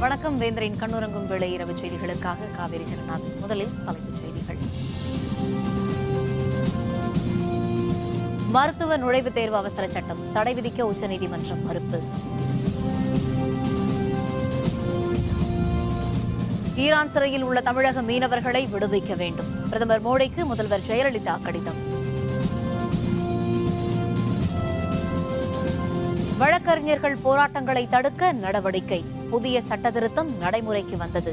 வணக்கம். வேந்தரின் கண்ணுறங்கும் வேளை இரவு செய்திகளுக்காக காவேரி ஜெகநாதன். முதலில் தலைப்புச் செய்திகள். மருத்துவ நுழைவுத் தேர்வு அவசர சட்டம் தடை விதிக்க உச்சநீதிமன்றம் மறுப்பு. ஈரான் சிறையில் உள்ள தமிழக மீனவர்களை விடுவிக்க வேண்டும். பிரதமர் மோடிக்கு முதல்வர் ஜெயலலிதா கடிதம். வழக்கறிஞர்கள் போராட்டங்களை தடுக்க நடவடிக்கை. புதிய சட்டத்திருத்தம் நடைமுறைக்கு வந்தது.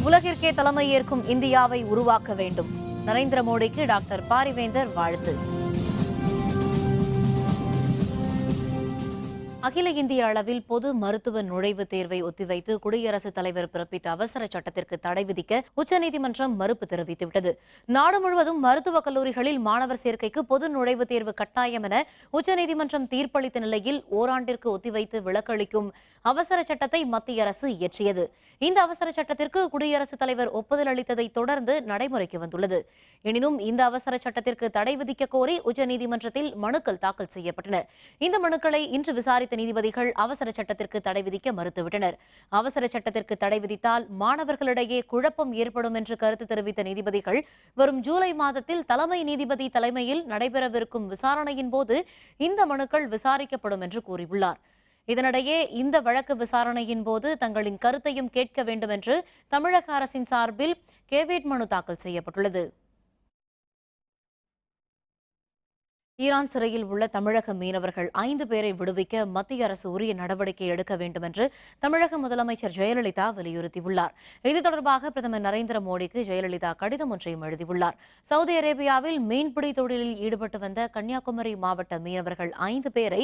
உலகிற்கே தலைமை ஏற்கும் இந்தியாவை உருவாக்க வேண்டும். நரேந்திர மோடிக்கு டாக்டர் பாரிவேந்தர் வாழ்த்து. அகில இந்திய அளவில் பொது மருத்துவ நுழைவுத் தேர்வை ஒத்திவைத்து குடியரசுத் தலைவர் பிறப்பித்த அவசர சட்டத்திற்கு தடை விதிக்க உச்சநீதிமன்றம் மறுப்பு தெரிவித்துவிட்டது. நாடு முழுவதும் மருத்துவக் கல்லூரிகளில் மாணவர் சேர்க்கைக்கு பொது நுழைவுத் தேர்வு கட்டாயம் என உச்சநீதிமன்றம் தீர்ப்பளித்த நிலையில் ஓராண்டிற்கு ஒத்திவைத்து விலக்களிக்கும் அவசர சட்டத்தை மத்திய அரசு இயற்றியது. இந்த அவசர சட்டத்திற்கு குடியரசுத் தலைவர் ஒப்புதல் அளித்ததை தொடர்ந்து நடைமுறைக்கு வந்துள்ளது. எனினும் இந்த அவசர சட்டத்திற்கு தடை விதிக்க கோரி உச்சநீதிமன்றத்தில் மனுக்கள் தாக்கல் செய்யப்பட்டன. இந்த மனுக்களை இன்று விசாரித்த நீதிபதிகள் அவசர சட்டத்திற்கு தடை விதிக்க மறுத்துவிட்டனர். அவசர சட்டத்திற்கு தடை விதித்தால் மாணவர்களிடையே குழப்பம் ஏற்படும் என்று கருத்து தெரிவித்த நீதிபதிகள் வரும் ஜூலை மாதத்தில் தலைமை நீதிபதி தலைமையில் நடைபெறவிருக்கும் விசாரணையின் போது இந்த மனுக்கள் விசாரிக்கப்படும் என்று கூறியுள்ளார். இதனிடையே இந்த வழக்கு விசாரணையின் போது தங்களின் கருத்தையும் கேட்க வேண்டும் என்று தமிழக அரசின் சார்பில் கேவியட் மனு தாக்கல் செய்யப்பட்டுள்ளது. ஈரான் சிறையில் உள்ள தமிழக மீனவர்கள் 5 பேரை விடுவிக்க மத்திய அரசு உரிய நடவடிக்கை எடுக்க வேண்டும் என்று தமிழக முதலமைச்சர் ஜெயலலிதா வலியுறுத்தியுள்ளார். இது தொடர்பாக பிரதமர் நரேந்திர மோடிக்கு ஜெயலலிதா கடிதம் ஒன்றையும் எழுதியுள்ளார். சவுதி அரேபியாவில் மீன்பிடி தொழிலில் ஈடுபட்டு வந்த கன்னியாகுமரி மாவட்ட மீனவர்கள் 5 பேரை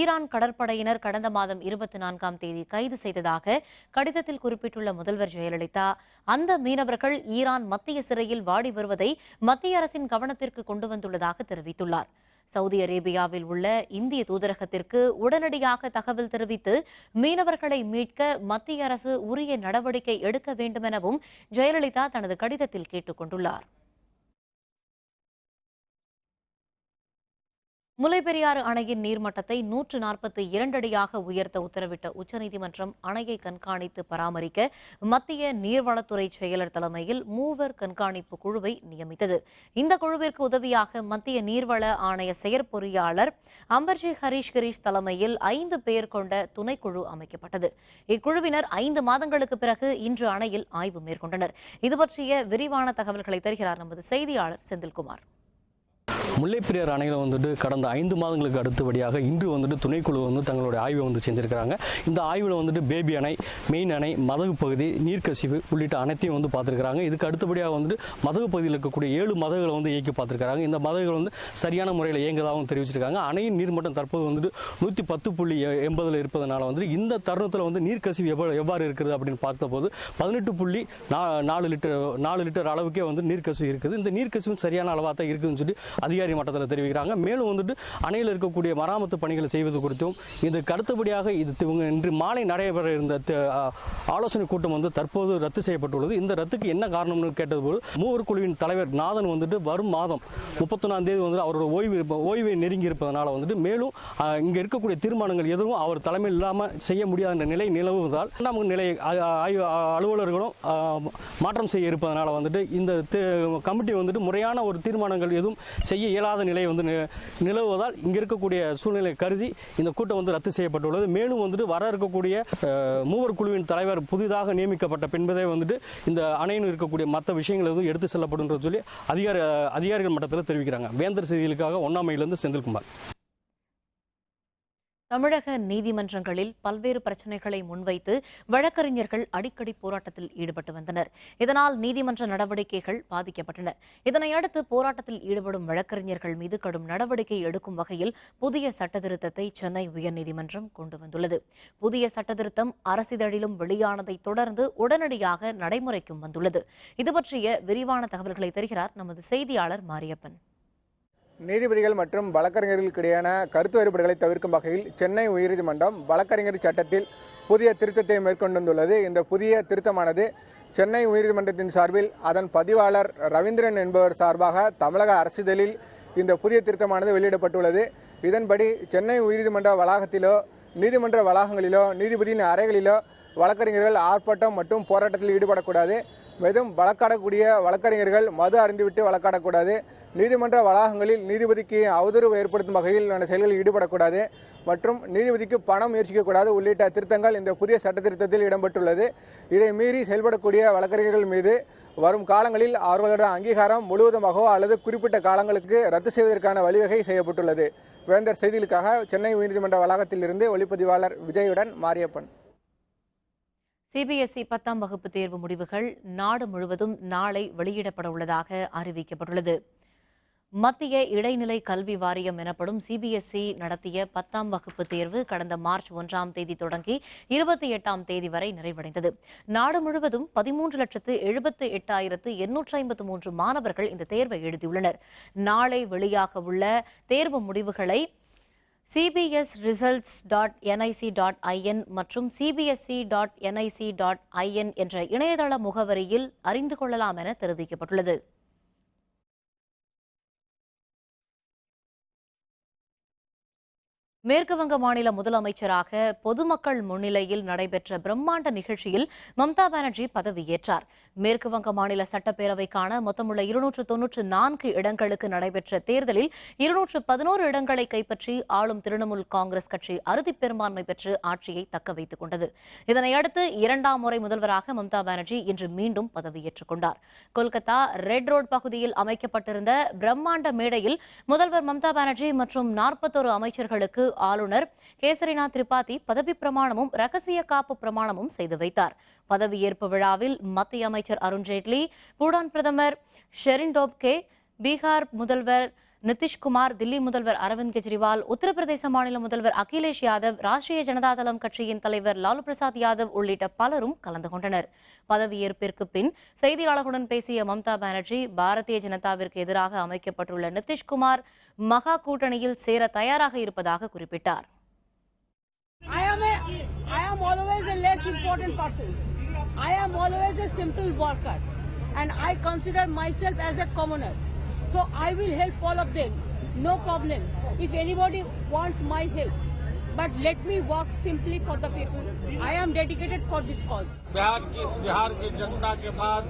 ஈரான் கடற்படையினர் கடந்த மாதம் 24ஆம் தேதி கைது செய்ததாக கடிதத்தில் குறிப்பிட்டுள்ள முதல்வர் ஜெயலலிதா, அந்த மீனவர்கள் ஈரான் மத்திய சிறையில் வாடி வருவதை மத்திய அரசின் கவனத்திற்கு கொண்டு வந்துள்ளதாக தெரிவித்துள்ளார். சவுதி அரேபியாவில் உள்ள இந்திய தூதரகத்திற்கு உடனடியாக தகவல் தெரிவித்து மீனவர்களை மீட்க மத்திய அரசு உரிய நடவடிக்கை எடுக்க வேண்டும் எனவும் ஜெயலலிதா தனது கடிதத்தில் கேட்டுக் கொண்டுள்ளார். முல்லைப்பெரியாறு அணையின் நீர்மட்டத்தை 142 அடியாக உயர்த்த உத்தரவிட்ட உச்சநீதிமன்றம் அணையை கண்காணித்து பராமரிக்க மத்திய நீர்வளத்துறை செயலர் தலைமையில் 3 கண்காணிப்பு குழுவை நியமித்தது. இந்த குழுவிற்கு உதவியாக மத்திய நீர்வள ஆணைய செயற்பொறியாளர் அம்பர்ஜி ஹரீஷ் கிரீஷ் தலைமையில் 5 பேர் கொண்ட துணைக்குழு அமைக்கப்பட்டது. இக்குழுவினர் 5 மாதங்களுக்கு பிறகு இன்று அணையில் ஆய்வு மேற்கொண்டனர். இது பற்றிய விரிவான தகவல்களை தருகிறார் நமது செய்தியாளர் செந்தில்குமார். முல்லைப்பெரியாறு அணையில் கடந்த 5 மாதங்களுக்கு அடுத்தபடியாக இன்று துணைக்குழு தங்களுடைய ஆய்வை செஞ்சிருக்கிறாங்க. இந்த ஆய்வில் பேபி அணை, மெயின் அணை, மதகு பகுதி, நீர்க்கசிவு உள்ளிட்ட அனைத்தையும் பார்த்துருக்காங்க. இதுக்கு அடுத்தபடியாக மதகு பகுதியில் இருக்கக்கூடிய 7 மதகுகளை இயக்கி பார்த்துருக்காங்க. இந்த மதகுகள் சரியான முறையில் இயங்குவதாகவும் தெரிவிச்சிருக்காங்க. அணையின் நீர்மட்டம் தற்போது 110.80 இருப்பதனால இந்த தருணத்தில் நீர்க்கசிவு எவ்வாறு இருக்கிறது அப்படின்னு பார்த்தபோது 18.4 லிட்டர் அளவுக்கே நீர்க்கசிவு இருக்குது. இந்த நீர்க்கசிவு சரியான அளவாக தான் இருக்குதுன்னு சொல்லி அதிகாரி மட்டத்தில் தெரிவிக்கிறாங்க. மேலும் அணையில் இருக்கக்கூடிய மராமத்து பணிகளை செய்வது குறித்தும் இதுக்கு அடுத்தபடியாக இன்று மாலை நடைபெற இருந்த ஆலோசனை கூட்டம் தற்போது ரத்து செய்யப்பட்டுள்ளது. இந்த ரத்துக்கு என்ன காரணம்னு கேட்டபோது மூவர் குழுவின் தலைவர் நாதன் வரும் மாதம் 31ஆம் தேதி அவரோட ஓய்வை நெருங்கி இருப்பதனால மேலும் இங்க இருக்கக்கூடிய தீர்மானங்கள் எதுவும் அவர் தலைமையில் இல்லாமல் செய்ய முடியாத நிலை நிலவுவதால் நமக்கு நிலை அலுவலர்களும் மாற்றம் செய்ய இருப்பதனால இந்த கமிட்டி முறையான ஒரு தீர்மானங்கள் எதுவும் செய்ய இயலாத நிலை நிலவுவதால் இங்க இருக்கக்கூடிய சூழ்நிலை கருதி இந்த கூட்டம் ரத்து செய்யப்பட்டுள்ளது. மேலும் வர இருக்கக்கூடிய மூவர் குழுவின் தலைவர் புதிதாக நியமிக்கப்பட்ட பின்பதே இந்த அணையில் இருக்கக்கூடிய மற்ற விஷயங்கள் எதுவும் எடுத்து செல்லப்படும் சொல்லி அதிகாரிகள் மட்டத்தில் தெரிவிக்கிறாங்க. வேந்தர் செய்திகளுக்காக ஒன்னாமையிலிருந்து செந்தில்குமார். தமிழக நீதிமன்றங்களில் பல்வேறு பிரச்சினைகளை முன்வைத்து வழக்கறிஞர்கள் அடிக்கடி போராட்டத்தில் ஈடுபட்டு வந்தனர். இதனால் நீதிமன்ற நடவடிக்கைகள் பாதிக்கப்பட்டன. இதனையடுத்து போராட்டத்தில் ஈடுபடும் வழக்கறிஞர்கள் மீது கடும் நடவடிக்கை எடுக்கும் வகையில் புதிய சட்டத்திருத்தத்தை சென்னை உயர்நீதிமன்றம் கொண்டு வந்துள்ளது. புதிய சட்டத்திருத்தம் அரசிதழிலும் வெளியானதை தொடர்ந்து உடனடியாக நடைமுறைக்கும் வந்துள்ளது. இதுபற்றிய விரிவான தகவல்களை தருகிறார் நமது செய்தியாளர் மாரியப்பன். நீதிபதிகள் மற்றும் வழக்கறிஞர்களுக்கிடையான கருத்து வேறுபாடுகளை தவிர்க்கும் வகையில் சென்னை உயர்நீதிமன்றம் வழக்கறிஞர் சட்டத்தில் புதிய திருத்தத்தை மேற்கொண்டுள்ளது. இந்த புதிய திருத்தமானது சென்னை உயர்நீதிமன்றத்தின் சார்பில் அதன் பதிவாளர் ரவீந்திரன் என்பவர் சார்பாக தமிழக அரசிதழில் இந்த புதிய திருத்தமானது வெளியிடப்பட்டுள்ளது. இதன்படி சென்னை உயர்நீதிமன்ற வளாகத்திலோ நீதிமன்ற வளாகங்களிலோ நீதிபதியின் அறைகளிலோ வழக்கறிஞர்கள் ஆர்ப்பாட்டம் மற்றும் போராட்டத்தில் ஈடுபடக்கூடாது. மேலும் வழக்காடக்கூடிய வழக்கறிஞர்கள் மது அருந்திவிட்டு வழக்காடக்கூடாது. நீதிமன்ற வளாகங்களில் நீதிபதிக்கு அவதூறு ஏற்படுத்தும் வகையில் செயல்களில் ஈடுபடக்கூடாது மற்றும் நீதிபதிக்கு பணம் முயற்சிக்கக்கூடாது உள்ளிட்ட திருத்தங்கள் இந்த புதிய சட்ட திருத்தத்தில் இடம்பெற்றுள்ளது. இதை மீறி செயல்படக்கூடிய வழக்கறிஞர்கள் மீது வரும் காலங்களில் அவர்களோட அங்கீகாரம் முழுவதுமாகவோ அல்லது குறிப்பிட்ட காலங்களுக்கு ரத்து செய்வதற்கான வழிவகை செய்யப்பட்டுள்ளது. வேந்தர் செய்திகளுக்காக சென்னை உயர்நீதிமன்ற வளாகத்திலிருந்து ஒளிப்பதிவாளர் விஜயுடன் மாரியப்பன். சிபிஎஸ்இ 10ஆம் வகுப்பு தேர்வு முடிவுகள் நாடு முழுவதும் நாளை வெளியிடப்பட உள்ளதாக அறிவிக்கப்பட்டுள்ளது. மத்திய இடைநிலை கல்வி வாரியம் எனப்படும் சிபிஎஸ்இ நடத்திய 10ஆம் வகுப்பு தேர்வு கடந்த மார்ச் 1ஆம் தேதி தொடங்கி 28ஆம் தேதி வரை நிறைவடைந்தது. நாடு முழுவதும் 13,78,853 மாணவர்கள் இந்த தேர்வை எழுதியுள்ளனர். நாளை வெளியாக உள்ள தேர்வு முடிவுகளை cbsresults.nic.in மற்றும் cbse.nic.in என்ற இணையதள முகவரியில் அறிந்து கொள்ளலாம் என தெரிவிக்கப்பட்டுள்ளது. மேற்குவங்க மாநில முதலமைச்சராக பொதுமக்கள் முன்னிலையில் நடைபெற்ற பிரம்மாண்ட நிகழ்ச்சியில் மம்தா பானர்ஜி பதவியேற்றார். மேற்குவங்க மாநில சட்டப்பேரவைக்கான மொத்தமுள்ள 294 இடங்களுக்கு நடைபெற்ற தேர்தலில் 211 இடங்களை கைப்பற்றி ஆளும் திரிணாமுல் காங்கிரஸ் கட்சி அறுதி பெரும்பான்மை பெற்று ஆட்சியை தக்க வைத்துக் கொண்டது. இதனையடுத்து 2ஆம் முறை முதல்வராக மம்தா பானர்ஜி இன்று மீண்டும் பதவியேற்றுக் கொண்டார். கொல்கத்தா ரெட் ரோட் பகுதியில் அமைக்கப்பட்டிருந்த பிரம்மாண்ட மேடையில் முதல்வர் மம்தா பானர்ஜி மற்றும் 41 அமைச்சர்களுக்கு ஆளுநர் கேசரிநாத் திரிபாதி பதவி பிரமாணமும் ரகசிய காப்பு பிரமாணமும் செய்து வைத்தார். பதவியேற்பு விழாவில் மத்திய அமைச்சர் அருண்ஜேட்லி, பூடான் பிரதமர் ஷெரின் டோப்கே, பீகார் முதல்வர் நிதிஷ்குமார், தில்லி முதல்வர் அரவிந்த் கெஜ்ரிவால், உத்தரப்பிரதேச மாநில முதல்வர் அகிலேஷ் யாதவ், ராஷ்டிரிய ஜனதாதளம் கட்சியின் தலைவர் லாலு பிரசாத் யாதவ் உள்ளிட்ட பலரும் கலந்து கொண்டனர். பதவியேற்பிற்கு பின் செய்தியாளர்களுடன் பேசிய மம்தா பானர்ஜி, பாரதிய ஜனதாவிற்கு எதிராக அமைக்கப்பட்டுள்ள நிதிஷ்குமார் மகா கூட்டணியில் சேர தயாராக இருப்பதாக குறிப்பிட்டார். I am always a less important person. I am always a simple worker and I consider myself as a commoner. So I will help all of them, no problem. If anybody wants my help, but let me work simply for the people. I am dedicated for this cause. Bihar की जनता के बाद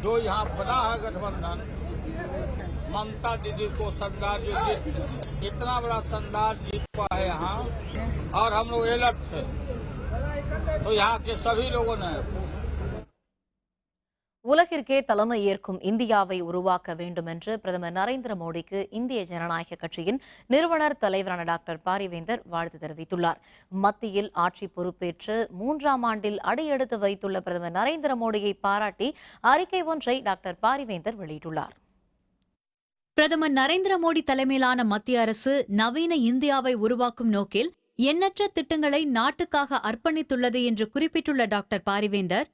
जो यहाँ बना है गठबंधन, ममता दीदी को सरदार जो इतना बड़ा शानदार जीत हुआ है यहाँ, और हम लोग अलर्ट थे, तो यहाँ के सभी लोगों ने உலகிற்கே தலைமை ஏற்கும் இந்தியாவை உருவாக்க வேண்டும் என்று பிரதமர் நரேந்திர மோடிக்கு இந்திய ஜனநாயக கட்சியின் நிறுவனர் தலைவரான டாக்டர் பாரிவேந்தர் வாழ்த்து தெரிவித்துள்ளார். மத்தியில் ஆட்சி பொறுப்பேற்று 3ஆம் ஆண்டில் அடியெடுத்து வைத்துள்ள பிரதமர் நரேந்திர மோடியை பாராட்டி அறிக்கை ஒன்றை டாக்டர் பாரிவேந்தர் வெளியிட்டுள்ளார். பிரதமர் நரேந்திர மோடி தலைமையிலான மத்திய அரசு நவீன இந்தியாவை உருவாக்கும் நோக்கில் எண்ணற்ற திட்டங்களை நாட்டுக்காக அர்ப்பணித்துள்ளது என்று குறிப்பிட்டுள்ள டாக்டர் பாரிவேந்தர்,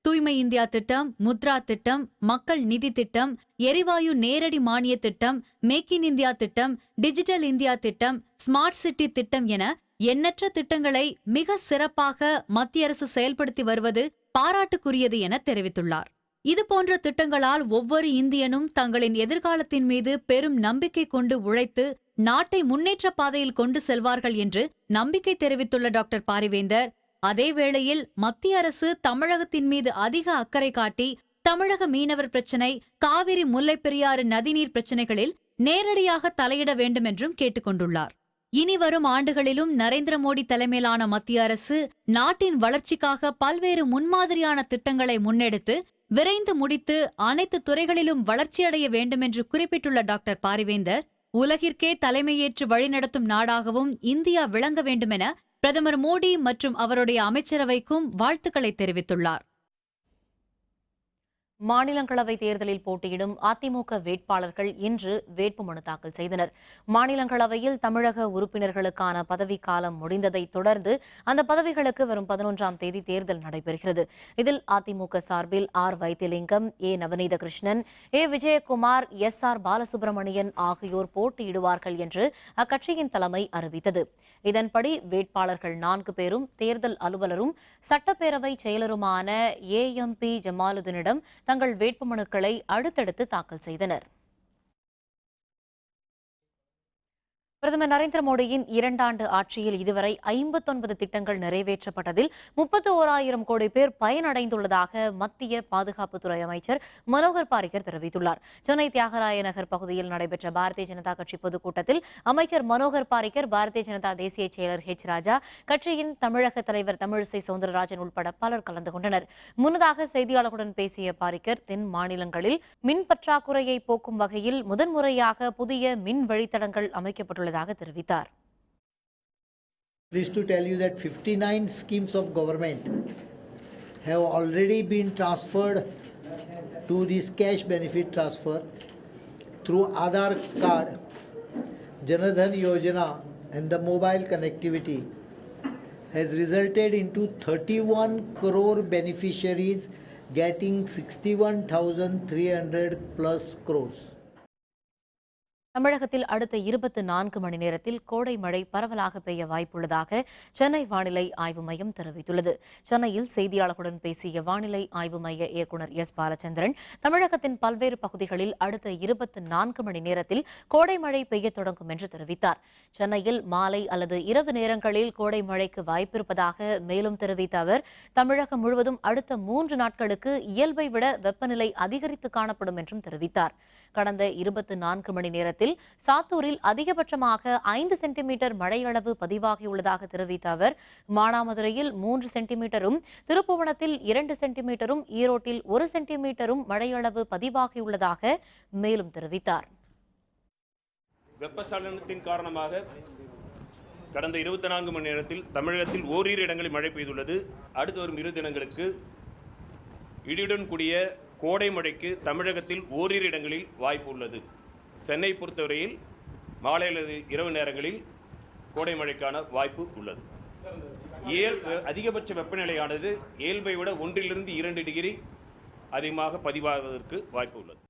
தூய்மை இந்தியா திட்டம், முத்ரா திட்டம், மக்கள் நிதி திட்டம், எரிவாயு நேரடி மானிய திட்டம், மேக் இன் இந்தியா திட்டம், டிஜிட்டல் இந்தியா திட்டம், ஸ்மார்ட் சிட்டி திட்டம் என எண்ணற்ற திட்டங்களை மிக சிறப்பாக மத்திய அரசு செயல்படுத்தி வருவது பாராட்டுக்குரியது என தெரிவித்துள்ளார். இதுபோன்ற திட்டங்களால் ஒவ்வொரு இந்தியனும் தங்களின் எதிர்காலத்தின் மீது பெரும் நம்பிக்கை கொண்டு உழைத்து நாட்டை முன்னேற்ற பாதையில் கொண்டு செல்வார்கள் என்று நம்பிக்கை தெரிவித்துள்ள டாக்டர் பாரிவேந்தர், அதேவேளையில் மத்திய அரசு தமிழகத்தின் மீது அதிக அக்கறை காட்டி தமிழக மீனவர் பிரச்சினை, காவிரி முல்லை பெரியாறு நதிநீர் பிரச்சினைகளில் நேரடியாக தலையிட வேண்டும் என்றும் கேட்டுக்கொண்டுள்ளார். இனி வரும் ஆண்டுகளிலும் நரேந்திர மோடி தலைமையிலான மத்திய அரசு நாட்டின் வளர்ச்சிக்காக பல்வேறு முன்மாதிரியான திட்டங்களை முன்னெடுத்து விரைந்து முடித்து அனைத்து துறைகளிலும் வளர்ச்சியடைய வேண்டும் என்று குறிப்பிட்டுள்ள டாக்டர் பாரிவேந்தர், உலகிற்கே தலைமையேற்று வழிநடத்தும் நாடாகவும் இந்தியா விளங்க வேண்டுமென பிரதமர் மோடி மற்றும் அவருடைய அமைச்சரவைக்கும் வாழ்த்துக்களை தெரிவித்துள்ளார். மாநிலங்களவை தேர்தலில் போட்டியிடும் அதிமுக வேட்பாளர்கள் இன்று வேட்புமனு தாக்கல் செய்தனர். மாநிலங்களவையில் தமிழக உறுப்பினர்களுக்கான பதவிக்காலம் முடிந்ததை தொடர்ந்து அந்த பதவிகளுக்கு வரும் 11ஆம் தேதி தேர்தல் நடைபெறுகிறது. இதில் அதிமுக சார்பில் ஆர் வைத்திலிங்கம், ஏ நவநீத கிருஷ்ணன், ஏ விஜயகுமார், எஸ்.ஆர். பாலசுப்ரமணியன் ஆகியோர் போட்டியிடுவார்கள் என்று அக்கட்சியின் தலைமை அறிவித்தது. இதன்படி வேட்பாளர்கள் 4 பேரும் தேர்தல் அலுவலரும் சட்டப்பேரவை செயலருமான ஏ.எம்.பி. ஜமாலுதீனிடம் தங்கள் வேட்புமனுக்களை அடுத்தடுத்து தாக்கல் செய்தனர். பிரதமர் நரேந்திர மோடியின் 2 ஆண்டு ஆட்சியில் இதுவரை 59 திட்டங்கள் நிறைவேற்றப்பட்டதில் 31,000 கோடி பேர் பயனடைந்துள்ளதாக மத்திய பாதுகாப்புத்துறை அமைச்சர் மனோகர் பாரிக்கர் தெரிவித்துள்ளார். சென்னை தியாகராய நகர் பகுதியில் நடைபெற்ற பாரதிய ஜனதா கட்சி பொதுக்கூட்டத்தில் அமைச்சர் மனோகர் பாரிக்கர், பாரதிய ஜனதா தேசிய செயலர் ராஜா, கட்சியின் தமிழக தலைவர் தமிழிசை சவுந்தரராஜன் உட்பட பலர் கலந்து கொண்டனர். முன்னதாக செய்தியாளர்களுடன் பேசிய பாரிக்கர், தென் மாநிலங்களில் மின் பற்றாக்குறையை போக்கும் வகையில் முதன்முறையாக புதிய மின் வழித்தடங்கள் அமைக்கப்பட்டுள்ளதாக தெரிவித்தார். Pleased to tell you that 59 schemes of government have already been transferred to this cash benefit transfer through Aadhaar card, Jan Dhan Yojana and the mobile connectivity has resulted into 31 crore beneficiaries getting 61,300 plus crores. தமிழகத்தில் அடுத்த 24 மணி நேரத்தில் கோடை மழை பரவலாக பெய்ய வாய்ப்புள்ளதாக சென்னை வானிலை ஆய்வு மையம் தெரிவித்துள்ளது. சென்னையில் செய்தியாளர்களுடன் பேசிய வானிலை ஆய்வு மைய இயக்குநர் எஸ். பாலச்சந்திரன், தமிழகத்தின் பல்வேறு பகுதிகளில் அடுத்த 24 மணி நேரத்தில் கோடை மழை பெய்ய தொடங்கும் என்று தெரிவித்தார். சென்னையில் மாலை அல்லது இரவு நேரங்களில் கோடை மழைக்கு வாய்ப்பிருப்பதாக மேலும் தெரிவித்த அவர், தமிழகம் முழுவதும் அடுத்த 3 நாட்களுக்கு இயல்பை விட வெப்பநிலை அதிகரித்து காணப்படும் என்றும் தெரிவித்தார். கடந்த 24 மணி நேரத்தில் சாத்தூரில் அதிகபட்சமாக 5 சென்டிமீட்டர் மழையளவு பதிவாகியுள்ளதாக தெரிவித்த அவர், மானாமதுரையில் 3 சென்டிமீட்டரும், திருப்புவனத்தில் 2 சென்டிமீட்டரும், ஈரோட்டில் 1 சென்டிமீட்டரும் மழையளவு பதிவாகியுள்ளதாக மேலும் தெரிவித்தார். வெப்பச்சலனத்தின் காரணமாக கடந்த 24 மணி நேரத்தில் தமிழகத்தில் ஓரிரு இடங்களில் மழை பெய்துள்ளது. அடுத்து வரும் 2 தினங்களுக்கு இடியுடன் கூடிய கோடை மழைக்கு தமிழகத்தில் ஓரிரு இடங்களில் வாய்ப்பு உள்ளது. சென்னை பொறுத்தவரையில் மாலை அல்லது இரவு நேரங்களில் கோடை மழைக்கான வாய்ப்பு உள்ளது. அதிகபட்ச வெப்பநிலையானது இயல்பை விட 1 to 2 டிகிரி அதிகமாக பதிவாவதற்கு வாய்ப்பு உள்ளது.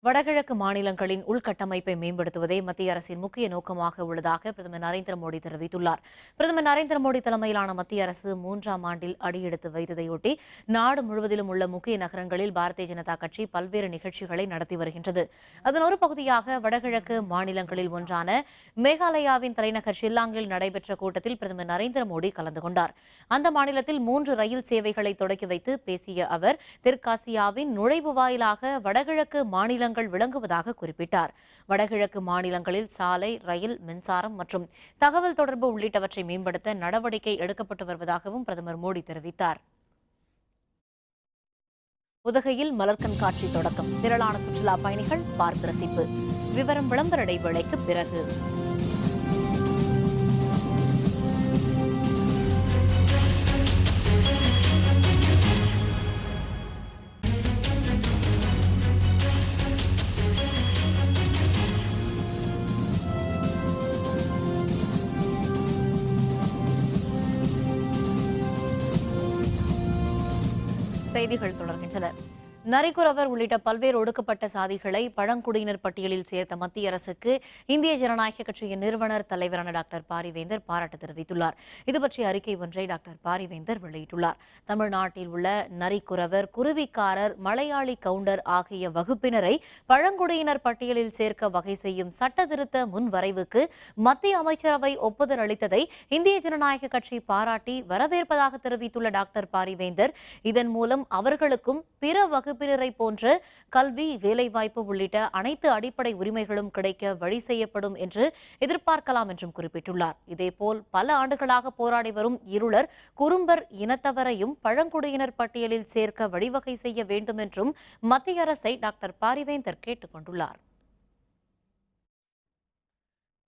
வடகிழக்கு மாநிலங்களின் உள்கட்டமைப்பை மேம்படுத்துவதே மத்திய அரசின் முக்கிய நோக்கமாக உள்ளதாக பிரதமர் நரேந்திர மோடி தெரிவித்துள்ளார். பிரதமர் நரேந்திர மோடி தலைமையிலான மத்திய அரசு 3ஆம் ஆண்டில் அடியெடுத்து வைத்ததையொட்டி நாடு முழுவதிலும் உள்ள முக்கிய நகரங்களில் பாரதிய ஜனதா கட்சி பல்வேறு நிகழ்ச்சிகளை நடத்தி வருகின்றது. அதன் ஒரு பகுதியாக வடகிழக்கு மாநிலங்களில் ஒன்றான மேகாலயாவின் தலைநகர் ஷில்லாங்கில் நடைபெற்ற கூட்டத்தில் பிரதமர் நரேந்திர மோடி கலந்து கொண்டார். அந்த மாநிலத்தில் 3 ரயில் சேவைகளை தொடக்கி வைத்து பேசிய அவர், தெற்காசியாவின் நுழைவு வாயிலாக வடகிழக்கு மாநிலங்கள் விளங்குவதாக குறிப்பிட்டார். வடகிழக்கு மாநிலங்களில் சாலை, ரயில், மின்சாரம் மற்றும் தகவல் தொடர்பு உள்ளிட்டவற்றை மேம்படுத்த நடவடிக்கை எடுக்கப்பட்டு வருவதாகவும் பிரதமர் மோடி தெரிவித்தார். உதகையில் மலர் கண்காட்சி தொடக்கம். திரளான சுற்றுலா பயணிகள் பார்த்து ரசிப்பு. விவரம் விளம்பர இடைவேளைக்கு பிறகு. செய்திகள் தொடர்கின்றன. நரிக்குறவர் உள்ளிட்ட பல்வேறு ஒடுக்கப்பட்ட சாதிகளை பழங்குடியினர் பட்டியலில் சேர்த்த மத்திய அரசுக்கு இந்திய ஜனநாயக கட்சியின் நிறுவனர் தலைவரான டாக்டர் பாரிவேந்தர் பாராட்டு தெரிவித்துள்ளார். இதுபற்றிய அறிக்கை ஒன்றை டாக்டர் பாரிவேந்தர் வெளியிட்டுள்ளார். தமிழ்நாட்டில் உள்ள நரிக்குறவர், குருவிக்காரர், மலையாளி கவுண்டர் ஆகிய வகுப்பினரை பழங்குடியினர் பட்டியலில் சேர்க்க வகை செய்யும் சட்ட திருத்த முன்வரைவுக்கு மத்திய அமைச்சரவை ஒப்புதல் அளித்ததை இந்திய ஜனநாயக கட்சி பாராட்டி வரவேற்பதாக தெரிவித்துள்ள டாக்டர் பாரிவேந்தர், இதன் மூலம் அவர்களுக்கும் பிற வகுப்பினரை போன்ற கல்வி, வேலைவாய்ப்பு உள்ளிட்ட அனைத்து அடிப்படை உரிமைகளும் கிடைக்க வழி செய்யப்படும் என்று எதிர்பார்க்கலாம் என்றும் குறிப்பிட்டுள்ளார். இதேபோல் பல ஆண்டுகளாக போராடி வரும் இருளர், குறும்பர் இனத்தவரையும் பழங்குடியினர் பட்டியலில் சேர்க்க வழிவகை செய்ய வேண்டும் என்றும் மத்திய அரசை டாக்டர் பாரிவேந்தர் கேட்டுக் கொண்டுள்ளார்.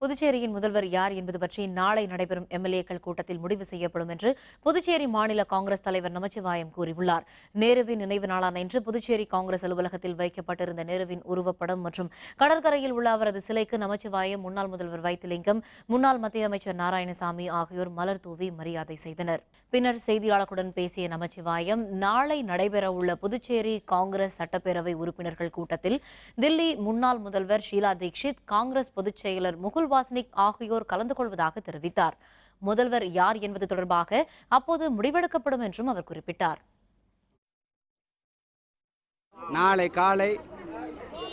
புதுச்சேரியின் முதல்வர் யார் என்பது பற்றி நாளை நடைபெறும் எம்எல்ஏக்கள் கூட்டத்தில் முடிவு செய்யப்படும் என்று புதுச்சேரி மாநில காங்கிரஸ் தலைவர் நமச்சிவாயம் கூறியுள்ளார். நேருவின் நினைவு நாளான இன்று புதுச்சேரி காங்கிரஸ் அலுவலகத்தில் வைக்கப்பட்டிருந்த நேருவின் உருவப்படம் மற்றும் கடற்கரையில் உள்ள அவரது சிலைக்கு நமச்சிவாயம், முன்னாள் முதல்வர் வைத்திலிங்கம், முன்னாள் மத்திய அமைச்சர் நாராயணசாமி ஆகியோர் மலர் தூவி மரியாதை செய்தனர். பின்னர் செய்தியாளர்களுடன் பேசிய நமச்சிவாயம், நாளை நடைபெறவுள்ள புதுச்சேரி காங்கிரஸ் சட்டப்பேரவை உறுப்பினர்கள் கூட்டத்தில் தில்லி முன்னாள் முதல்வர் ஷீலா தீட்சித், காங்கிரஸ் பொதுச் செயலர் முகுல் வாஸ்னிக் ஆகியோர் கலந்து கொள்வதாக தெரிவித்தார். முதல்வர் யார் என்பது தொடர்பாக அப்போது முடிவெடுக்கப்படும் என்றும் அவர் குறிப்பிட்டார். நாளை காலை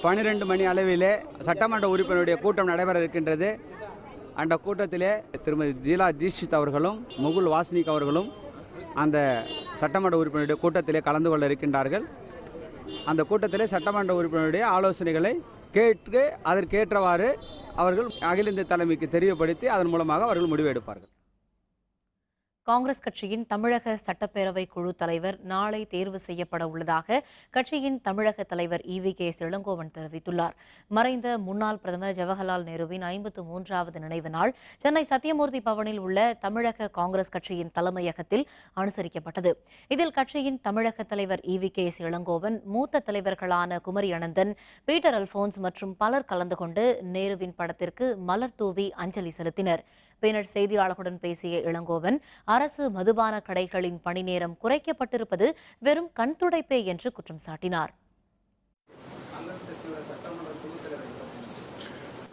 12 மணி அளவிலே சட்டமன்ற உறுப்பினருடைய கூட்டம் நடைபெற இருக்கின்றது. அந்த கூட்டத்திலே திருமதி ஜீலா தீட்சித் அவர்களும் முகுல் வாஸ்னிக் அவர்களும் அந்த சட்டமன்ற உறுப்பினருடைய கூட்டத்திலே கலந்து கொள்ள இருக்கின்றார்கள். அந்த கூட்டத்திலே சட்டமன்ற உறுப்பினருடைய ஆலோசனைகளை கேட்டு அதற்கேற்றவாறு அவர்கள் அகில இந்திய தலைமைக்கு தெரியப்படுத்தி அதன் மூலமாக அவர்கள் முடிவு எடுப்பார்கள். காங்கிரஸ் கட்சியின் தமிழக சட்டப்பேரவை குழு தலைவர் நாளை தேர்வு செய்யப்பட உள்ளதாக கட்சியின் தமிழக தலைவர் EVKS இளங்கோவன் தெரிவித்துள்ளார். மறைந்த முன்னாள் பிரதமர் ஜவஹர்லால் நேருவின் 53வது நினைவு நாள் சென்னை சத்தியமூர்த்தி பவனில் உள்ள தமிழக காங்கிரஸ் கட்சியின் தலைமையகத்தில் அனுசரிக்கப்பட்டது. இதில் கட்சியின் தமிழக தலைவர் EVKS இளங்கோவன், மூத்த தலைவர்களான குமரி அனந்தன், பீட்டர் அல்போன்ஸ் மற்றும் பலர் கலந்து கொண்டு நேருவின் படத்திற்கு மலர் தூவி அஞ்சலி செலுத்தினர். பின்னர் செய்தியாளர்களுடன் பேசிய இளங்கோவன், அரசு மதுபான கடைகளின் பணி நேரம் குறைக்கப்பட்டிருப்பது வெறும் கண்துடைப்பே என்று குற்றம் சாட்டினார்.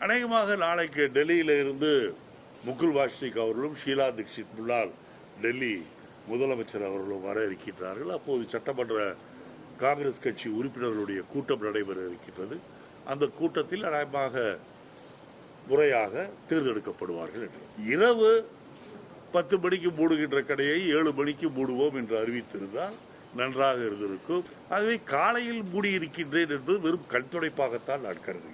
அநேகமாக நாளைக்கு டெல்லியில இருந்து முகுல் வாஸ்னிக் அவர்களும் ஷீலா தீட்சித் முன்னாள் டெல்லி முதலமைச்சர் அவர்களும் வர இருக்கின்றார்கள். அப்போது சட்டமன்ற காங்கிரஸ் கட்சி உறுப்பினர்களுடைய கூட்டம் நடைபெற இருக்கின்றது. அந்த கூட்டத்தில் அநேகமாக முறையாக தேர்ந்தெடுக்கப்படுவார்கள் என்று. இரவு 10 மணிக்கு மூடுகின்ற கடையை 7 மணிக்கு மூடுவோம் என்று அறிவித்திருந்தால் நன்றாக இருந்திருக்கும். ஆகவே காலையில் மூடியிருக்கின்றேன் என்பது வெறும் கண்துடைப்பாகத்தான் நான் கருதுகிறேன்.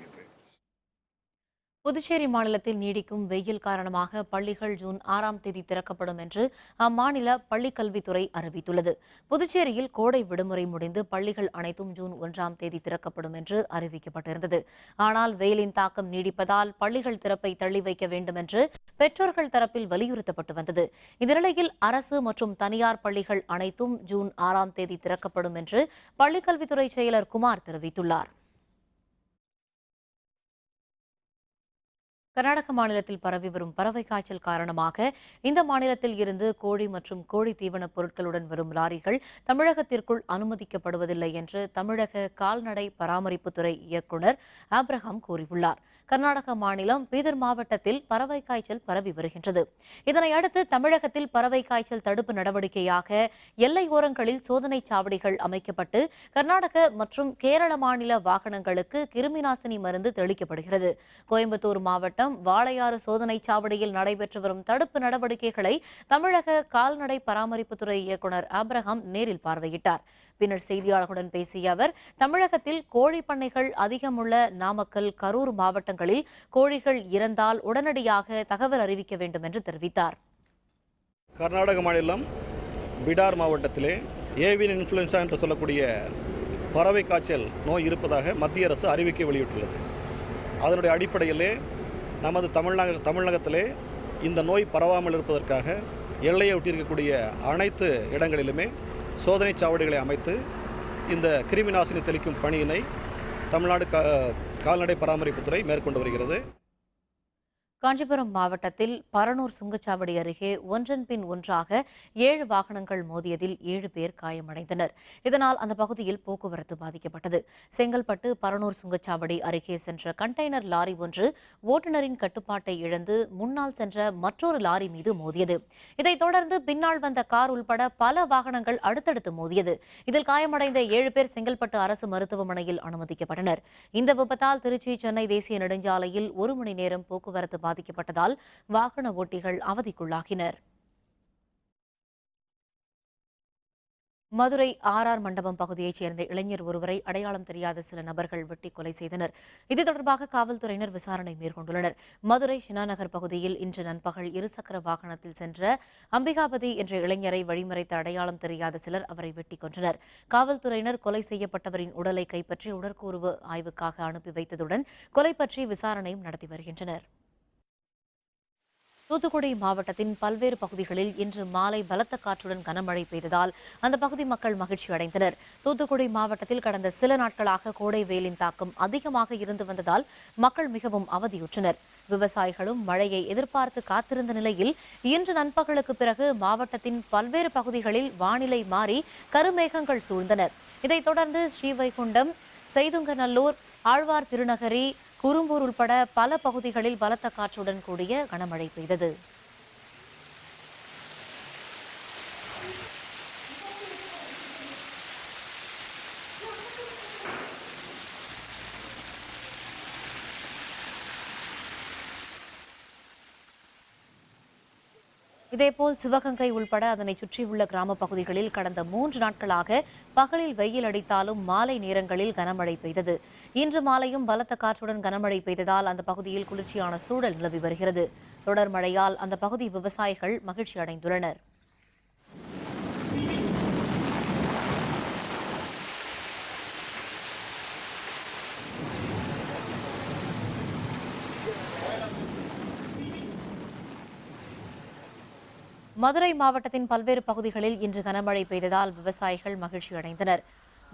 புதுச்சேரி மாநிலத்தில் நீடிக்கும் வெயில் காரணமாக பள்ளிகள் ஜூன் 6ஆம் தேதி திறக்கப்படும் என்று அம்மாநில பள்ளிக்கல்வித்துறை அறிவித்துள்ளது. புதுச்சேரியில் கோடை விடுமுறை முடிந்து பள்ளிகள் அனைத்தும் ஜூன் 1ஆம் தேதி திறக்கப்படும் என்று அறிவிக்கப்பட்டிருந்தது. ஆனால் வெயிலின் தாக்கம் நீடிப்பதால் பள்ளிகள் திறப்பை தள்ளி வைக்க வேண்டும் என்று பெற்றோர்கள் தரப்பில் வலியுறுத்தப்பட்டு வந்தது. இந்த நிலையில் அரசு மற்றும் தனியார் பள்ளிகள் அனைத்தும் ஜூன் 6ஆம் தேதி திறக்கப்படும் என்று பள்ளிக்கல்வித்துறை செயலர் குமார் தெரிவித்துள்ளார். கர்நாடக மாநிலத்தில் பரவி வரும் பறவை காய்ச்சல் காரணமாக இந்த மாநிலத்தில் இருந்து கோழி மற்றும் கோழி தீவனப் பொருட்களுடன் வரும் லாரிகள் தமிழகத்திற்குள் அனுமதிக்கப்படுவதில்லை என்று தமிழக கால்நடை பராமரிப்புத்துறை இயக்குநர் ஆப்ரஹாம் கூறியுள்ளார். கர்நாடக மாநிலம் பீதர் மாவட்டத்தில் பறவை காய்ச்சல் பரவி வருகின்றது. இதனையடுத்து தமிழகத்தில் பறவை காய்ச்சல் தடுப்பு நடவடிக்கையாக எல்லையோரங்களில் சோதனை சாவடிகள் அமைக்கப்பட்டு கர்நாடக மற்றும் கேரள மாநில வாகனங்களுக்கு கிருமிநாசினி மருந்து தெளிக்கப்படுகிறது. கோயம்புத்தூர் மாவட்டம் வாளையாறு சோதனை சாவடியில் நடைபெற்று வரும் தடுப்பு நடவடிக்கைகளை தமிழக கால்நடை பராமரிப்புத்துறை இயக்குநர் ஆப்ரஹாம் நேரில் பார்வையிட்டார். பின்னர் செய்தியாளர்களுடன் பேசிய அவர், தமிழகத்தில் கோழி பண்ணைகள் அதிகமுள்ள நாமக்கல், கரூர் மாவட்டங்களில் கோழிகள் இறந்தால் உடனடியாக தகவல் அறிவிக்க வேண்டும் என்று தெரிவித்தார். கர்நாடக மாநிலம் பிடார் மாவட்டத்திலே ஏவியன் இன்ஃப்ளூயன்சா என்று சொல்லக்கூடிய பறவை காய்ச்சல் நோய் இருப்பதாக மத்திய அரசு அறிவிக்கை வெளியிட்டுள்ளது. அதனுடைய அடிப்படையிலே நமது தமிழகத்திலே இந்த நோய் பரவாமல் இருப்பதற்காக எல்லையை ஒட்டியிருக்கக்கூடிய அனைத்து இடங்களிலுமே சோதனை சாவடிகளை அமைத்து இந்த கிருமிநாசினி தெளிக்கும் பணியினை தமிழ்நாடு கால்நடை பராமரிப்புத்துறை மேற்கொண்டு வருகிறது. காஞ்சிபுரம் மாவட்டத்தில் பரனூர் சுங்கச்சாவடி அருகே ஒன்றன் பின் ஒன்றாக 7 வாகனங்கள் மோதியதில் 7 பேர் காயமடைந்தனர். இதனால் அந்த பகுதியில் போக்குவரத்து பாதிக்கப்பட்டது. செங்கல்பட்டு பரனூர் சுங்கச்சாவடி அருகே சென்ற கண்டெய்னர் லாரி ஒன்று ஓட்டுநரின் கட்டுப்பாட்டை இழந்து முன்னால் சென்ற மற்றொரு லாரி மீது மோதியது. இதைத் தொடர்ந்து பின்னால் வந்த கார் உள்பட பல வாகனங்கள் அடுத்தடுத்து மோதியது. இதில் காயமடைந்த 7 பேர் செங்கல்பட்டு அரசு மருத்துவமனையில் அனுமதிக்கப்பட்டனர். இந்த விபத்தால் திருச்சி சென்னை தேசிய நெடுஞ்சாலையில் 1 மணி நேரம் போக்குவரத்து பாதிக்கப்பட்டதால் வாகன ஓட்டிகள் அவதிக்குள்ளாகினர். மதுரை RR மண்டபம் பகுதியைச் சேர்ந்த இளைஞர் ஒருவரை அடையாளம் தெரியாத சில நபர்கள் வெட்டி கொலை செய்தனர். இது தொடர்பாக காவல்துறையினர் விசாரணை மேற்கொண்டுள்ளனர். மதுரை ஷினாநகர் பகுதியில் இன்று நண்பகல் இருசக்கர வாகனத்தில் சென்ற அம்பிகாபதி என்ற இளைஞரை வழிமறைத்த அடையாளம் தெரியாத சிலர் அவரை வெட்டி கொன்றனர். காவல்துறையினர் கொலை செய்யப்பட்டவரின் உடலை கைப்பற்றி உடற்கூறு ஆய்வுக்காக அனுப்பி வைத்ததுடன் கொலை பற்றி விசாரணையும் நடத்தி வருகின்றனர். தூத்துக்குடி மாவட்டத்தின் பல்வேறு பகுதிகளில் இன்று மாலை பலத்த காற்றுடன் கனமழை பெய்ததால் அந்த பகுதி மக்கள் மகிழ்ச்சி அடைந்தனர். தூத்துக்குடி மாவட்டத்தில் கடந்த சில நாட்களாக கோடை வெயிலின் தாக்கம் அதிகமாக இருந்து வந்ததால் மக்கள் மிகவும் அவதியுற்றனர். விவசாயிகளும் மழையை எதிர்பார்த்து காத்திருந்த நிலையில் இன்று நண்பகலுக்கு பிறகு மாவட்டத்தின் பல்வேறு பகுதிகளில் வானிலை மாறி கருமேகங்கள் சூழ்ந்தன. இதைத் தொடர்ந்து ஸ்ரீவைகுண்டம், செய்துங்கநல்லூர், ஆழ்வார் திருநகரி, குறும்பூர் உள்பட பல பகுதிகளில் பலத்த காற்றுடன் கூடிய கனமழை பெய்தது. இதேபோல் சிவகங்கை உள்பட அதனை சுற்றியுள்ள கிராம பகுதிகளில் கடந்த 3 நாட்களாக பகலில் வெயில் அடித்தாலும் மாலை நேரங்களில் கனமழை பெய்தது. இன்று மாலையும் பலத்த காற்றுடன் கனமழை பெய்ததால் அந்த பகுதியில் குளிர்ச்சியான சூழல் நிலவி வருகிறது. தொடர் மழையால் அந்த பகுதி விவசாயிகள் மகிழ்ச்சி அடைந்துள்ளனர். மதுரை மாவட்டத்தின் பல்வேறு பகுதிகளில் இன்று கனமழை பெய்ததால் விவசாயிகள் மகிழ்ச்சி அடைந்தனர்.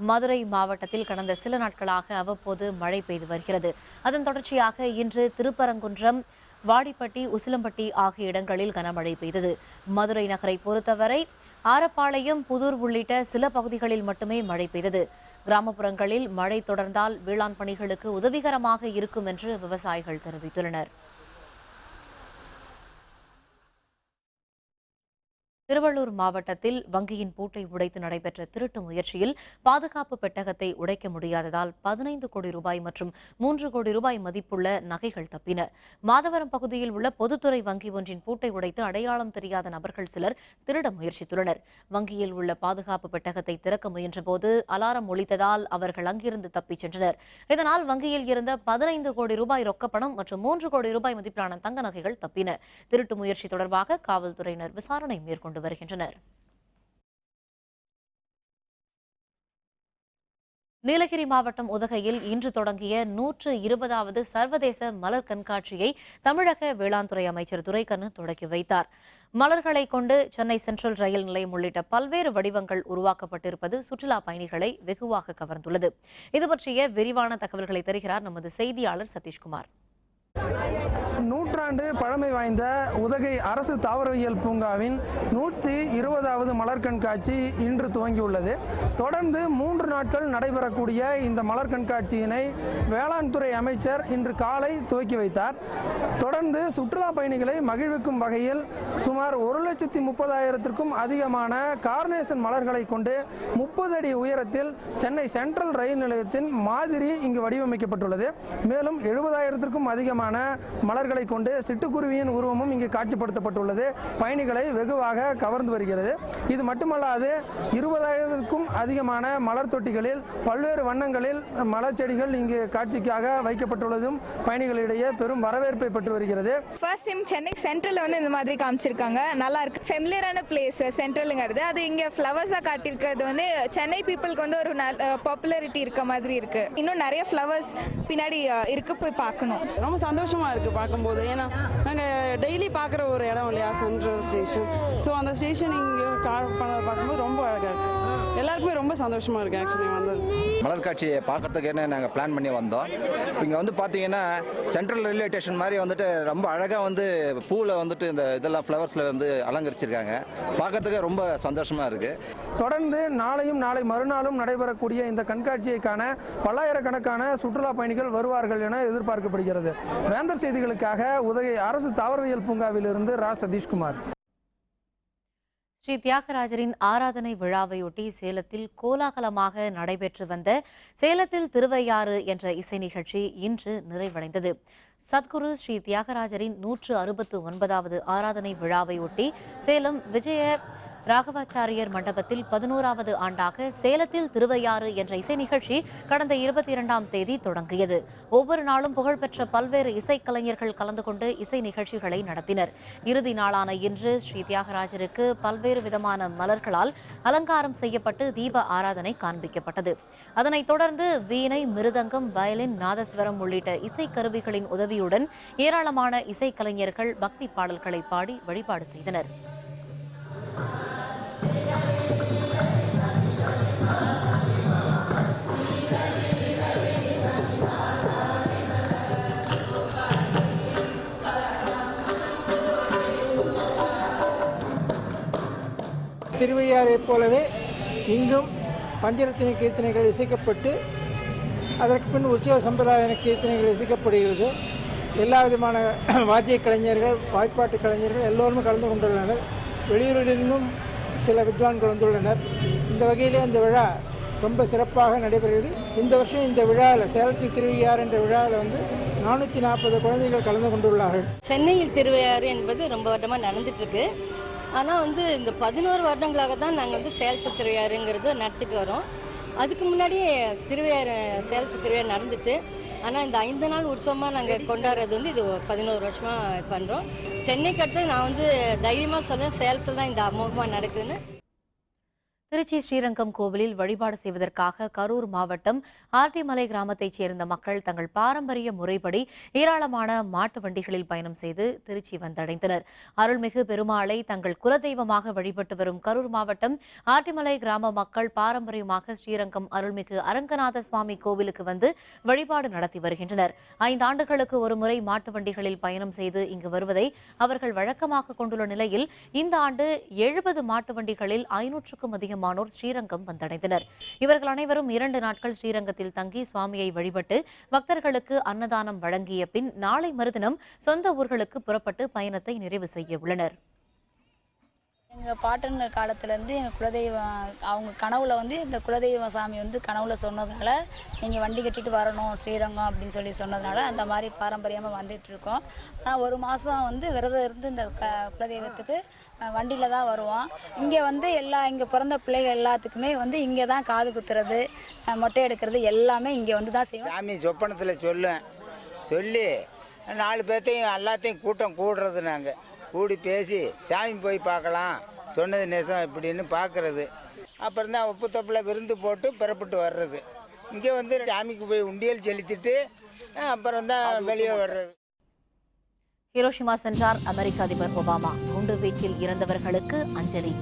மதுரை மாவட்டத்தில் கடந்த சில நாட்களாக அவ்வப்போது மழை பெய்து வருகிறது. அதன் தொடர்ச்சியாக இன்று திருப்பரங்குன்றம், வாடிப்பட்டி, உசிலம்பட்டி ஆகிய இடங்களில் கனமழை பெய்தது. மதுரை நகரை பொறுத்தவரை ஆரப்பாளையம், புதூர் உள்ளிட்ட சில பகுதிகளில் மட்டுமே மழை பெய்தது. கிராமப்புறங்களில் மழை தொடர்ந்தால் வேளாண் பணிகளுக்கு உதவிகரமாக இருக்கும் என்று விவசாயிகள் தெரிவித்துள்ளனர். திருவள்ளூர் மாவட்டத்தில் வங்கியின் பூட்டை உடைத்து நடைபெற்ற திருட்டு முயற்சியில் பாதுகாப்பு பெட்டகத்தை உடைக்க முடியாததால் 15 கோடி ரூபாய் மற்றும் 3 கோடி ரூபாய் மதிப்புள்ள நகைகள் தப்பின. மாதவரம் பகுதியில் உள்ள பொதுத்துறை வங்கி ஒன்றின் பூட்டை உடைத்து அடையாளம் தெரியாத நபர்கள் சிலர் திருட முயற்சித்துள்ளனர். வங்கியில் உள்ள பாதுகாப்பு பெட்டகத்தை திறக்க முயன்றபோது அலாரம் ஒலித்ததால் அவர்கள் அங்கிருந்து தப்பிச் சென்றனர். இதனால் வங்கியில் இருந்த 15 கோடி ரூபாய் ரொக்கப்பணம் மற்றும் 3 கோடி ரூபாய் மதிப்பிலான தங்க நகைகள் தப்பின. திருட்டு முயற்சி தொடர்பாக காவல்துறையினர் விசாரணை மேற்கொண்டு வருகின்றனர். நீலகிரி மாவட்டம் உதகையில் இன்று தொடங்கிய 120வது சர்வதேச மலர் கண்காட்சியை தமிழக வேளாண் துறை அமைச்சர் துரைக்கண்ணு தொடங்கி வைத்தார். மலர்களை கொண்டு சென்னை சென்ட்ரல் ரயில் நிலையம் உள்ளிட்ட பல்வேறு வடிவங்கள் உருவாக்கப்பட்டிருப்பது சுற்றுலா பயணிகளை வெகுவாக கவர்ந்துள்ளது. இது பற்றிய விரிவான தகவல்களை தருகிறார் நமது செய்தியாளர் சதீஷ்குமார். நூற்றாண்டு பழமை வாய்ந்த உதகை அரசு தாவரவியல் பூங்காவின் 120வது மலர் கண்காட்சி இன்று துவங்கியுள்ளது. தொடர்ந்து 3 நாட்கள் நடைபெறக்கூடிய இந்த மலர் கண்காட்சியினை வேளாண் துறை அமைச்சர் இன்று காலை துவக்கி வைத்தார். தொடர்ந்து சுற்றுலா பயணிகளை மகிழ்விக்கும் வகையில் சுமார் 1,30,000க்கும் அதிகமான கார்னேஷன் மலர்களை கொண்டு 30 அடி உயரத்தில் சென்னை சென்ட்ரல் ரயில் நிலையத்தின் மாதிரி இங்கு வடிவமைக்கப்பட்டுள்ளது. மேலும் 70,000க்கும் அதிகமான மலர்களை கொண்டு சிட்டுக்குருவியின் உருவமும் இங்கு காட்சிப்படுத்தப்பட்டுள்ளது. பயணிகளை வெகுவாக கவர்ந்து வருகிறது. இது மட்டுமல்லாது 20,000க்கும் அதிகமான மலர் தொட்டிகளில் பல்வேறு வண்ணங்களில் மலர் செடிகள் இங்கு காட்சிக்காக வைக்கப்பட்டுள்ளதும் பயணிகளிடையே பெரும் வரவேற்பை பெற்று வருகிறது. ஃபர்ஸ்ட் டைம் சென்னை சென்ட்ரல் வந்து இந்த மாதிரி காமிச்சிருக்காங்க. நல்லா இருக்கு. ஃபெமிலியரான பிளேஸ் சென்ட்ரலுங்கிறது. அது இங்க ஃப்ளவர்ஸா காட்டியிருக்கிறது வந்து சென்னை பீப்புளுக்கு வந்து ஒரு பாப்புலாரிட்டி இருக்க மாதிரி இருக்கு. இன்னும் நிறைய ஃப்ளவர்ஸ் பின்னாடி இருக்கு, போய் பார்க்கணும். ரொம்ப சந்தோஷமா இருக்கு பார்க்கும்போது. ஏன்னா நாங்கள் டெய்லி பார்க்குற ஒரு இடம் இல்லையா சென்ட்ரல் ஸ்டேஷன். ஸோ அந்த ஸ்டேஷன் இங்கே பார்க்கும்போது ரொம்ப அழகாக இருக்குது. எல்லாருக்குமே ரொம்ப சந்தோஷமாக இருக்குது. ஆக்சுவலி வந்தது மலர் காட்சியை பார்க்கறதுக்கு என்ன நாங்கள் பிளான் பண்ணி வந்தோம். இங்கே வந்து பார்த்தீங்கன்னா சென்ட்ரல் ரயில்வே ஸ்டேஷன் மாதிரி வந்துட்டு ரொம்ப அழகாக வந்து பூவில் வந்துட்டு இந்த இதெல்லாம் ஃப்ளவர்ஸில் வந்து அலங்கரிச்சிருக்காங்க. பார்க்கறதுக்கு ரொம்ப சந்தோஷமாக இருக்குது. தொடர்ந்து நாளையும் நாளை மறுநாளும் நடைபெறக்கூடிய இந்த கண்காட்சியை காண பல்லாயிரக்கணக்கான சுற்றுலா பயணிகள் வருவார்கள் என எதிர்பார்க்கப்படுகிறது. வேந்தர் செய்திகளுக்காக உதகை அரசு தாவரவியல் பூங்காவிலிருந்து ரா சதீஷ்குமார். ஸ்ரீ தியாகராஜரின் ஆராதனை விழாவையொட்டி சேலத்தில் கோலாகலமாக நடைபெற்று வந்த சேலத்தில் திருவையாறு என்ற இசை நிகழ்ச்சி இன்று நிறைவடைந்தது. சத்குரு ஸ்ரீ தியாகராஜரின் 169வது ஆராதனை விழாவையொட்டி சேலம் விஜய ராகவாச்சாரியர் மண்டபத்தில் 11வது ஆண்டாக சேலத்தில் திருவையாறு என்ற இசை நிகழ்ச்சி கடந்த 22ஆம் தேதி தொடங்கியது. ஒவ்வொரு நாளும் புகழ்பெற்ற பல்வேறு இசைக்கலைஞர்கள் கலந்து கொண்டு இசை நிகழ்ச்சிகளை நடத்தினர். இறுதி நாளான இன்று ஸ்ரீ தியாகராஜருக்கு பல்வேறு விதமான மலர்களால் அலங்காரம் செய்யப்பட்டு தீப ஆராதனை காண்பிக்கப்பட்டது. அதனைத் தொடர்ந்து வீணை, மிருதங்கம், வயலின், நாதஸ்வரம் உள்ளிட்ட இசைக்கருவிகளின் உதவியுடன் ஏராளமான இசைக்கலைஞர்கள் பக்தி பாடல்களை பாடி வழிபாடு செய்தனர். திருவையாறைப் போலவே இங்கும் பஞ்சரத்தின கீர்த்தனைகள் இசைக்கப்பட்டு அதற்கு பின் உற்சவ சம்பிரதாய கீர்த்தனைகள் இசைக்கப்படுகிறது. எல்லா விதமான வாத்திய கலைஞர்கள், வாய்ப்பாட்டு கலைஞர்கள் எல்லோருமே கலந்து கொண்டுள்ளனர். வெளியூரிலிருந்தும் சில வித்வான்கள் வந்துள்ளனர். இந்த வகையிலே இந்த விழா ரொம்ப சிறப்பாக நடைபெறுகிறது. இந்த வருஷம் இந்த விழாவில் சேலத்தில் திருவையாறு என்ற விழாவில் வந்து 440 குழந்தைகள் கலந்து கொண்டுள்ளார்கள். சென்னையில் திருவையாறு என்பது ரொம்ப வருடமாக நடந்துட்டு இருக்கு. ஆனால் வந்து இந்த 11 வருடங்களாக தான் நாங்கள் வந்து சேலத்து திருவையாறுங்கிறது நடத்திட்டு வரோம். அதுக்கு முன்னாடியே சேலத்து திருவையாறு நடந்துச்சு. ஆனால் இந்த 5 நாள் உற்சவமாக நாங்கள் கொண்டாடுறது வந்து இது 11 வருஷமாக பண்ணுறோம். சென்னைக்கு அடுத்து நான் வந்து தைரியமாக சொல்லுவேன், சேலத்தில் தான் இந்த அமோகமாக நடக்குதுன்னு. திருச்சி ஸ்ரீரங்கம் கோவிலில் வழிபாடு செய்வதற்காக கரூர் மாவட்டம் ஆர்டிமலை கிராமத்தைச் சேர்ந்த மக்கள் தங்கள் பாரம்பரிய முறைப்படி ஏராளமான மாட்டு வண்டிகளில் பயணம் செய்து திருச்சி வந்தடைந்தனர். அருள்மிகு பெருமாளை தங்கள் குலதெய்வமாக வழிபட்டு வரும் கரூர் மாவட்டம் ஆர்டிமலை கிராம மக்கள் பாரம்பரியமாக ஸ்ரீரங்கம் அருள்மிகு அரங்கநாத சுவாமி கோவிலுக்கு வந்து வழிபாடு நடத்தி வருகின்றனர். 5 ஆண்டுகளுக்கு ஒருமுறை மாட்டு வண்டிகளில் பயணம் செய்து இங்கு வருவதை அவர்கள் வழக்கமாக கொண்டுள்ள நிலையில் இந்த ஆண்டு 70 மாட்டு வண்டிகளில் 500க்கும் அதிகமானோர் ஸ்ரீரங்கம் வந்தடைந்தனர். இவர்கள் அனைவரும் 2 நாட்கள் ஸ்ரீரங்கத்தில் தங்கி சுவாமியை வழிபட்டு பக்தர்களுக்கு அன்னதானம் வழங்கிய பின் நாளை மறுதினம் சொந்த ஊர்களுக்கு புறப்பட்டு பயணத்தை நிறைவு செய்ய உள்ளனர். எங்கள் பாட்டன்கள் காலத்துலேருந்து எங்கள் குலதெய்வம் அவங்க கனவுல வந்து இந்த குலதெய்வ சாமி வந்து கனவுல சொன்னதுனால நீங்கள் வண்டி கட்டிட்டு வரணும் ஸ்ரீரங்கம் அப்படின்னு சொன்னதுனால அந்த மாதிரி பாரம்பரியமாக வந்துட்டுருக்கோம். ஆனால் 1 மாதம் வந்து விரதம் இருந்து இந்த குலதெய்வத்துக்கு வண்டியில் தான் வருவோம். இங்கே வந்து இங்கே பிறந்த பிள்ளைகள் எல்லாத்துக்குமே வந்து இங்கே தான் காது குத்துறது, மொட்டை எடுக்கிறது எல்லாமே இங்கே வந்து தான் செய்வோம். சாமி சொப்பனத்தில் சொல்லி 4 பேர்த்தையும் எல்லாத்தையும் கூட்டம் கூடுறது, நாங்கள் கூடி பேசி சாமி போய் பார்க்கலாம் சொன்னது நேசம் இப்படின்னு பார்க்குறது. அப்புறம் தான் உப்பு தொப்பில் விருந்து போட்டு புறப்பட்டு வர்றது. இங்கே வந்து சாமிக்கு போய் உண்டியல் செலுத்திட்டு அப்புறம் தான் வெளியே வர்றது. ஹிரோஷிமா சென்றார் அமெரிக்க அதிபர் ஒபாமா. குண்டு வீச்சில் இறந்தவர்களுக்கு அஞ்சலி.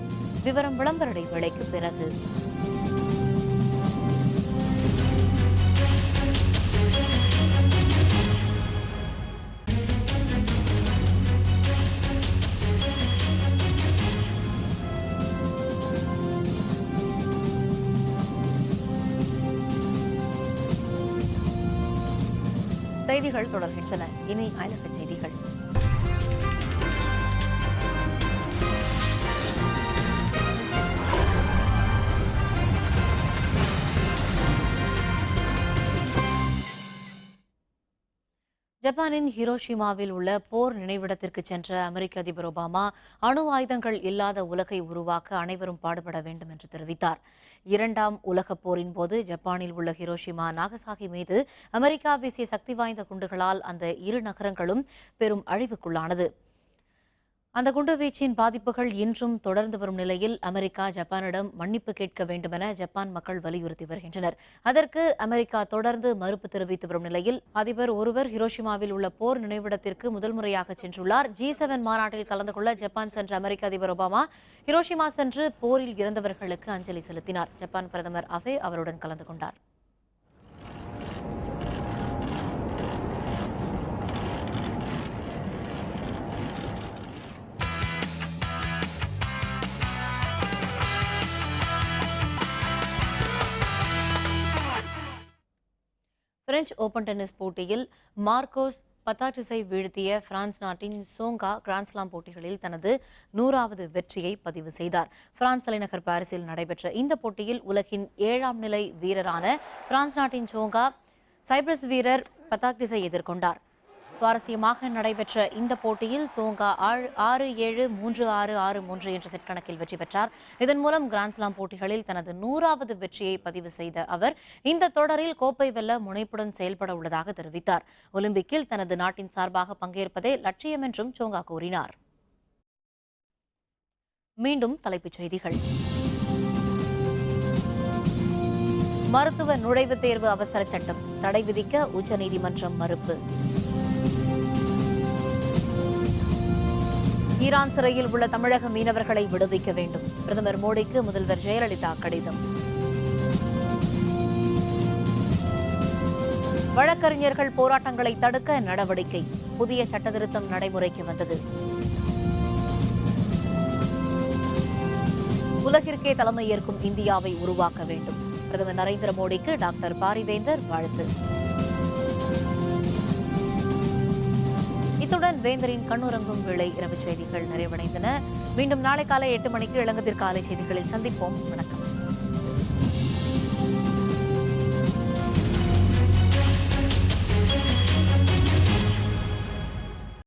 விவரம் விளம்பர இடைவேளைக்கு பிறகு. செய்திகள் தொடர்கின்றன. இனி அயலக செய்திகள். ஜப்பானின் ஹிரோஷிமாவில் உள்ள போர் நினைவிடத்திற்கு சென்ற அமெரிக்க அதிபர் ஒபாமா அணு ஆயுதங்கள் இல்லாத உலகை உருவாக்க அனைவரும் பாடுபட வேண்டும் என்று தெரிவித்தார். 2ஆம் உலகப் போரின் போது ஜப்பானில் உள்ள ஹிரோஷிமா, நாகசாகி மீது அமெரிக்கா வீசிய சக்தி வாய்ந்த குண்டுகளால் அந்த 2 நகரங்களும் பெரும் அழிவுக்குள்ளானது. அந்த குண்டுவீச்சின் பாதிப்புகள் இன்றும் தொடர்ந்து வரும் நிலையில் அமெரிக்கா ஜப்பானிடம் மன்னிப்பு கேட்க வேண்டுமென ஜப்பான் மக்கள் வலியுறுத்தி வருகின்றனர். அதற்கு அமெரிக்கா தொடர்ந்து மறுப்பு தெரிவித்து வரும் நிலையில் அதிபர் ஒருவர் ஹிரோஷிமாவில் உள்ள போர் நினைவிடத்திற்கு முதல் முறையாக சென்றுள்ளார். G7 மாநாட்டில் கலந்து கொள்ள ஜப்பான் சென்ற அமெரிக்க அதிபர் ஒபாமா ஹிரோஷிமா சென்று போரில் இறந்தவர்களுக்கு அஞ்சலி செலுத்தினார். ஜப்பான் பிரதமர் அபே அவருடன் கலந்து கொண்டார். பிரெஞ்சு ஓபன் டென்னிஸ் போட்டியில் மார்க்கோஸ் பத்தாட்டிஸை வீழ்த்திய பிரான்ஸ் நாட்டின் சோங்கா கிராண்ட்ஸ்லாம் போட்டிகளில் தனது 100வது வெற்றியை பதிவு செய்தார். பிரான்ஸ் தலைநகர் பாரிஸில் நடைபெற்ற இந்த போட்டியில் உலகின் 7ஆம் நிலை வீரரான பிரான்ஸ் நாட்டின் சோங்கா சைப்ரஸ் வீரர் பத்தாட்டிஸை எதிர்கொண்டார். சுவாரஸ்யமாக நடைபெற்ற இந்த போட்டியில் சோங்கா 6-7, 3-6, 6-3 என்ற செட் கணக்கில் வெற்றி பெற்றார். இதன் மூலம் கிராண்ட்ஸ்லாம் போட்டிகளில் தனது 100வது வெற்றியை பதிவு செய்த அவர் இந்த தொடரில் கோப்பை வெல்ல முனைப்புடன் செயல்பட உள்ளதாக தெரிவித்தார். ஒலிம்பிக்கில் தனது நாட்டின் சார்பாக பங்கேற்பதே லட்சியம் என்றும் சோங்கா கூறினார். மீண்டும் தலைப்புச் செய்திகள். மருத்துவ நுழைவுத் தேர்வு அவசர சட்டம் தடை விதிக்க உச்சநீதிமன்றம் மறுப்பு. ஈரான் சிறையில் உள்ள தமிழக மீனவர்களை விடுவிக்க வேண்டும். பிரதமர் மோடிக்கு முதல்வர் ஜெயலலிதா கடிதம். வழக்கறிஞர்கள் போராட்டங்களை தடுக்க நடவடிக்கை. புதிய சட்டத்திருத்தம் நடைமுறைக்கு வந்தது. உலகிற்கே தலைமை ஏற்கும் இந்தியாவை உருவாக்க வேண்டும். பிரதமர் நரேந்திர மோடிக்கு டாக்டர் பாரிவேந்தர் வாழ்த்து. இத்துடன் வேந்தரின் கண்ணுறங்கும் வேளை இரவு செய்திகள் நிறைவடைந்தன. மீண்டும் நாளை காலை 8 மணிக்கு இளங்கதிர் காலை செய்திகளில் சந்திப்போம். வணக்கம்.